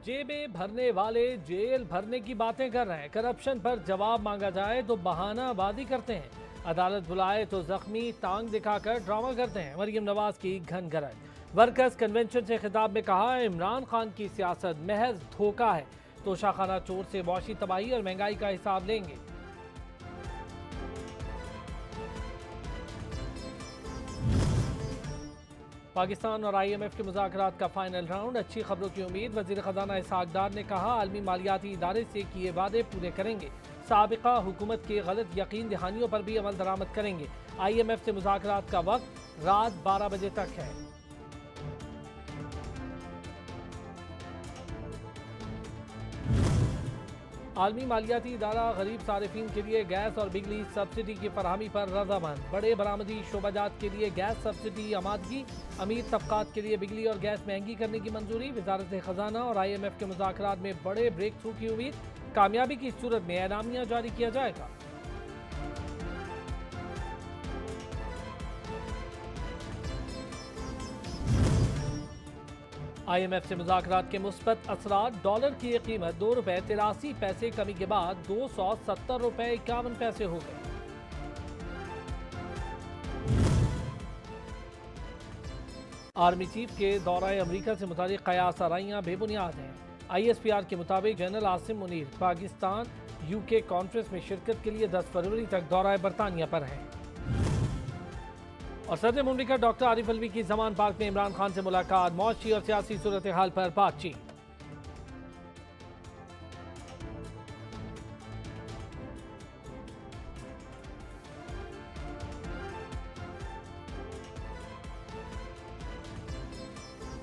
जेबें भरने वाले जेल भरने की बातें कर रहे हैं। करप्शन पर जवाब मांगा जाए तो बहानाबाजी करते हैं। अदालत बुलाए तो जख्मी टांग दिखाकर ड्रामा करते हैं। मरियम नवाज की घन गरज। वर्कर्स कन्वेंशन से खिताब में कहा, इमरान खान की सियासत महज धोखा है। तोशाखाना चोर से मौशी तबाही और महंगाई का हिसाब लेंगे। पाकिस्तान और IMF के मुज़ाकरात का फाइनल राउंड, अच्छी खबरों की उम्मीद। वज़ीर ख़ज़ाना इसहाक़ डार ने कहा, आलमी मालियाती इदारे से किए वादे पूरे करेंगे। साबिक़ा हुकूमत के गलत यकीन दहानियों पर भी अमल दरामद करेंगे। IMF से मुज़ाकरात का वक्त रात 12 बजे तक है। आलमी मालियाती इदारा गरीब सारिफिन के लिए गैस और बिजली सब्सिडी की फरहमी पर रजामंद। बड़े बरामदी शोबाजात के लिए गैस सब्सिडी आमादगी। अमीर तबकात के लिए बिजली और गैस महंगी करने की मंजूरी। वजारत खजाना और IMF के मुज़ाकरात में बड़े ब्रेक थ्रू की उम्मीद। कामयाबी की सूरत में एलामिया जारी किया जाएगा। IMF से मुज़ाकरात के मुस्बत असरात। डॉलर की कीमत ₹2.83 कमी के बाद ₹270.51 हो गई। आर्मी चीफ के दौरे अमरीका से मुतालिक कयास आराइयाँ बेबुनियाद हैं। ISPR के मुताबिक general Asim Munir Pakistan UK conference में शिरकत के लिए 10 फरवरी तक दौरा बरतानिया पर हैं। और सदर मुमलिकत डॉक्टर आरिफ अलवी की जमान पार्क में इमरान खान से मुलाकात। मौशी और सियासी सूरत हाल पर बातचीत।